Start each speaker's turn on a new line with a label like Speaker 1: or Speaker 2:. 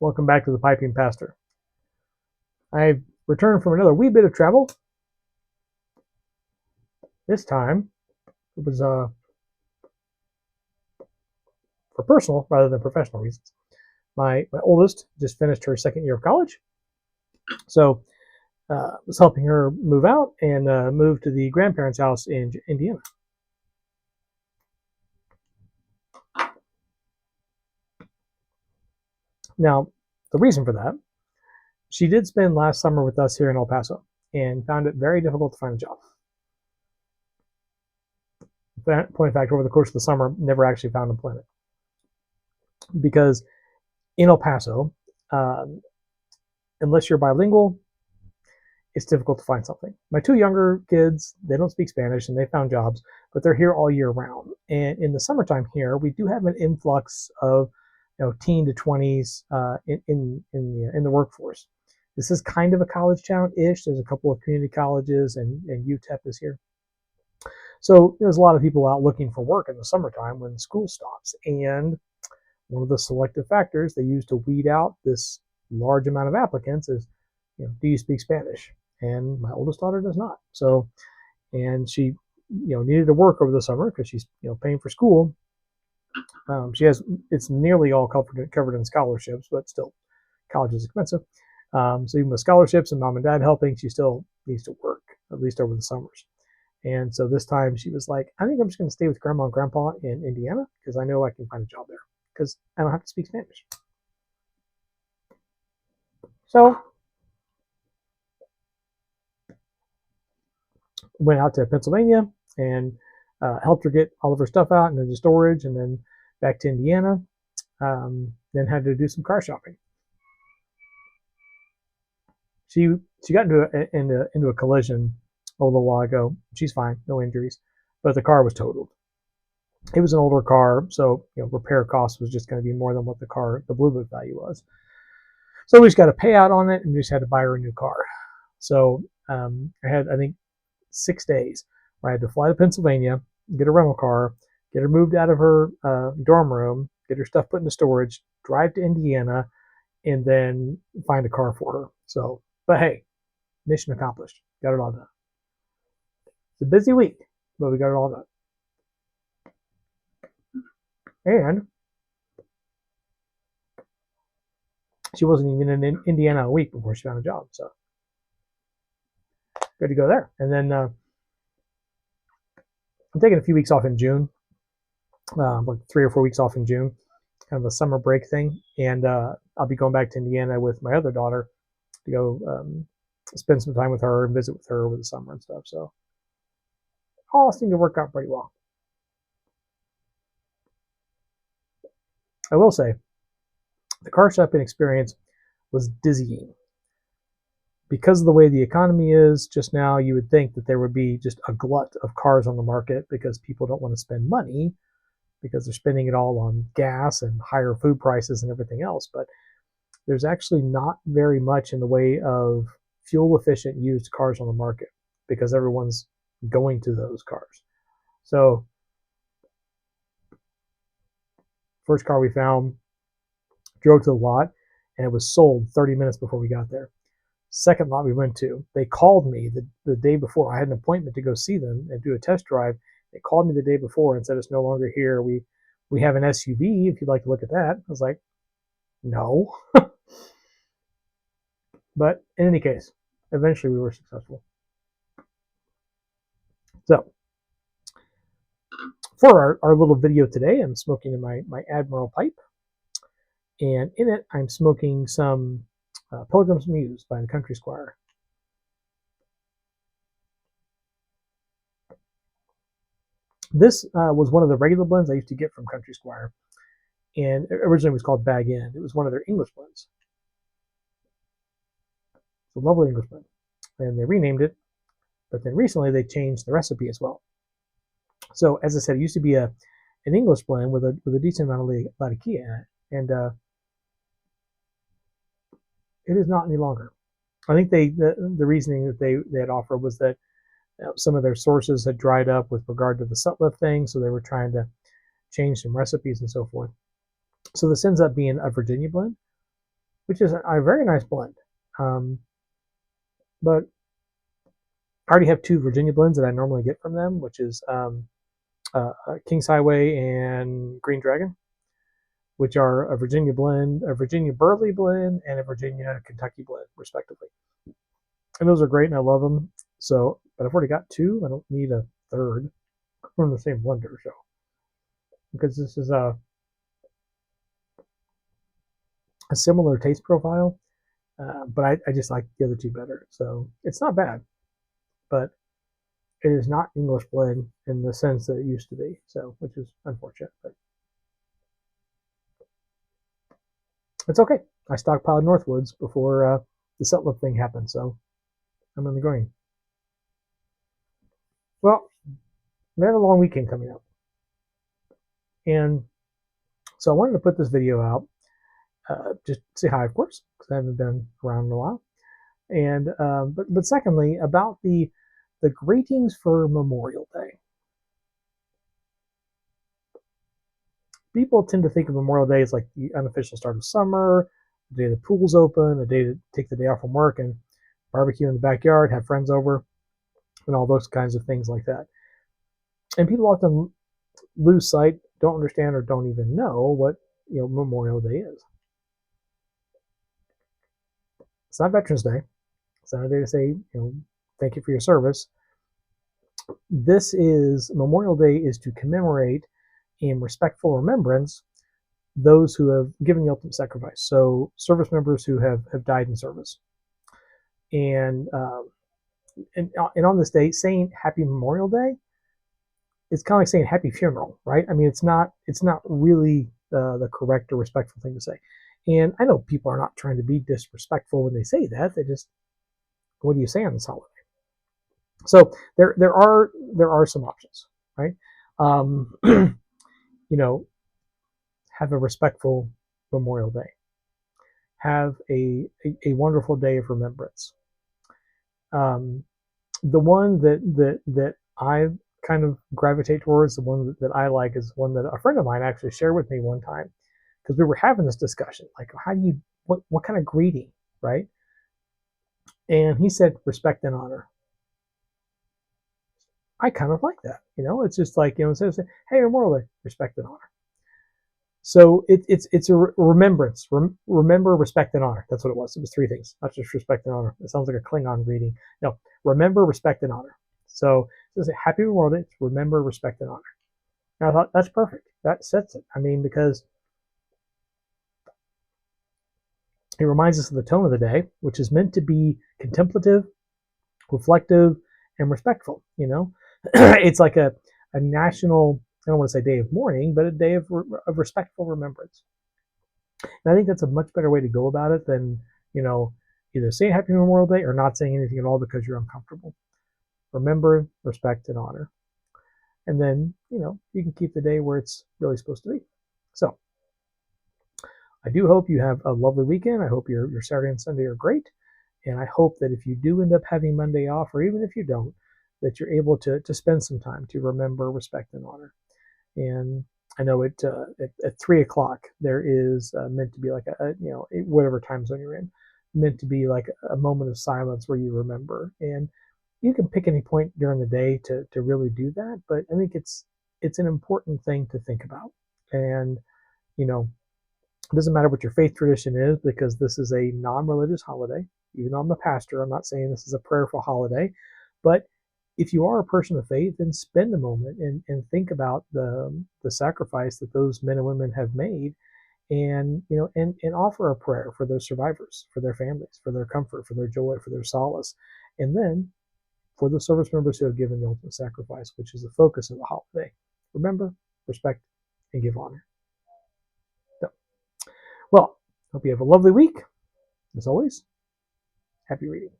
Speaker 1: Welcome back to the Piping Pastor. I've returned from another wee bit of travel. This time it was for personal rather than professional reasons. My oldest just finished her second year of college, so I was helping her move out and move to the grandparents' house in Indiana. Now, the reason for that, she did spend last summer with us here in El Paso and found it very difficult to find a job. Point of fact, over the course of the summer, never actually found employment because in El Paso, um, unless you're bilingual, it's difficult to find something. My two younger kids, they don't speak Spanish and they found jobs, but they're here all year round. And in the summertime here, we do have an influx of teen to 20s in the workforce. This is kind of a college town ish. There's a couple of community colleges and UTEP is here. So there's a lot of people out looking for work in the summertime when school stops. And one of the selective factors they use to weed out this large amount of applicants is, do you speak Spanish? And my oldest daughter does not. So, and she, needed to work over the summer because she's, paying for school. It's nearly all covered in scholarships, but still, college is expensive. So even with scholarships and mom and dad helping, she still needs to work, at least over the summers. And so this time she was like, I think I'm just going to stay with grandma and grandpa in Indiana because I know I can find a job there because I don't have to speak Spanish. So went out to Pennsylvania and helped her get all of her stuff out and into storage, and then back to Indiana. Then had to do some car shopping. She got into a collision a little while ago. She's fine, no injuries, but the car was totaled. It was an older car, so repair cost was just going to be more than what the Blue Book value was. So we just got a payout on it, and we just had to buy her a new car. So I had, I think, 6 days where I had to fly to Pennsylvania, get a rental car, get her moved out of her dorm room, get her stuff put into storage, drive to Indiana, and then find a car for her. So, but hey, mission accomplished. Got it all done. It's a busy week, but we got it all done. And she wasn't even in Indiana a week before she found a job. So good to go there. And then I'm taking a few weeks off in June, like 3 or 4 weeks off in June, kind of a summer break thing. And I'll be going back to Indiana with my other daughter to go spend some time with her and visit with her over the summer and stuff. So all seemed to work out pretty well. I will say, the car shopping experience was dizzying. Because of the way the economy is just now, you would think that there would be just a glut of cars on the market because people don't want to spend money because they're spending it all on gas and higher food prices and everything else. But there's actually not very much in the way of fuel efficient used cars on the market because everyone's going to those cars. So first car we found, drove to the lot, and it was sold 30 minutes before we got there. Second lot we went to, they called me the day before. I had an appointment to go see them and do a test drive. They called me the day before and said it's no longer here. We have an SUV if you'd like to look at that. I was like, no. But in any case, eventually we were successful. So for our little video today, I'm smoking in my Admiral pipe. And in it, I'm smoking some Pilgrim's Muse by the Country Squire. This was one of the regular blends I used to get from Country Squire. And originally it was called Bag End. It was one of their English blends. It's a lovely English blend. And they renamed it, but then recently they changed the recipe as well. So as I said, it used to be an English blend with a decent amount of Latakia in it. And it is not any longer. I think the reasoning that they had offered was that some of their sources had dried up with regard to the Sutliff thing, so they were trying to change some recipes and so forth. So this ends up being a Virginia blend. which is a very nice blend. But I already have 2 Virginia blends that I normally get from them, which is King's Highway and Green Dragon, which are a Virginia blend, a Virginia Burley blend, and a Virginia Kentucky blend, respectively. And those are great, and I love them. So, but I've already got 2. I don't need a third from the same blender. So, because this is a similar taste profile, but I just like the other 2 better. So it's not bad, but it is not English blend in the sense that it used to be. So, which is unfortunate, but it's okay. I stockpiled Northwoods before the Sutlip thing happened, so I'm in the green. Well, we have a long weekend coming up, and so I wanted to put this video out just to say hi, of course, because I haven't been around in a while, and but secondly about the greetings for Memorial Day. People tend to think of Memorial Day as like the unofficial start of summer, the day the pool's open, a day to take the day off from work and barbecue in the backyard, have friends over, and all those kinds of things like that. And people often lose sight, don't understand, or don't even know what Memorial Day is. It's not Veterans Day. It's not a day to say thank you for your service. This is Memorial Day is to commemorate in respectful remembrance those who have given the ultimate sacrifice. So service members who have died in service. And on this day, saying Happy Memorial Day, it's kind of like saying Happy Funeral, right? I mean, it's not really the correct or respectful thing to say. And I know people are not trying to be disrespectful when they say that. They just, what do you say on this holiday? So there are some options, right? Have a respectful Memorial Day. Have a wonderful day of remembrance. The one that I kind of gravitate towards, the one that I like, is one that a friend of mine actually shared with me one time, because we were having this discussion, like, how do you, what kind of greeting, right? And he said respect and honor. I kind of like that. It's just like, instead of saying, hey, Memorial Day, respect and honor. So it's a remembrance. Remember, respect, and honor. That's what it was. It was 3 things, not just respect and honor. It sounds like a Klingon greeting. No, remember, respect, and honor. So it's a Happy Memorial Day. It's remember, respect, and honor. And I thought that's perfect. That sets it. I mean, because it reminds us of the tone of the day, which is meant to be contemplative, reflective, and respectful. It's like a national, I don't want to say day of mourning, but a day of respectful remembrance. And I think that's a much better way to go about it than, either saying Happy Memorial Day or not saying anything at all because you're uncomfortable. Remember, respect, and honor. And then, you can keep the day where it's really supposed to be. So I do hope you have a lovely weekend. I hope your Saturday and Sunday are great. And I hope that if you do end up having Monday off, or even if you don't, that you're able to spend some time to remember, respect, and honor. And I know at 3 o'clock there is meant to be like whatever time zone you're in, meant to be like a moment of silence where you remember. And you can pick any point during the day to really do that. But I think it's an important thing to think about. And it doesn't matter what your faith tradition is, because this is a non-religious holiday. Even though I'm a pastor, I'm not saying this is a prayerful holiday, but if you are a person of faith, then spend a moment and think about the sacrifice that those men and women have made, and and offer a prayer for their survivors, for their families, for their comfort, for their joy, for their solace, and then for the service members who have given the ultimate sacrifice, which is the focus of the holiday. Remember, respect, and give honor. So, well, hope you have a lovely week. As always, happy reading.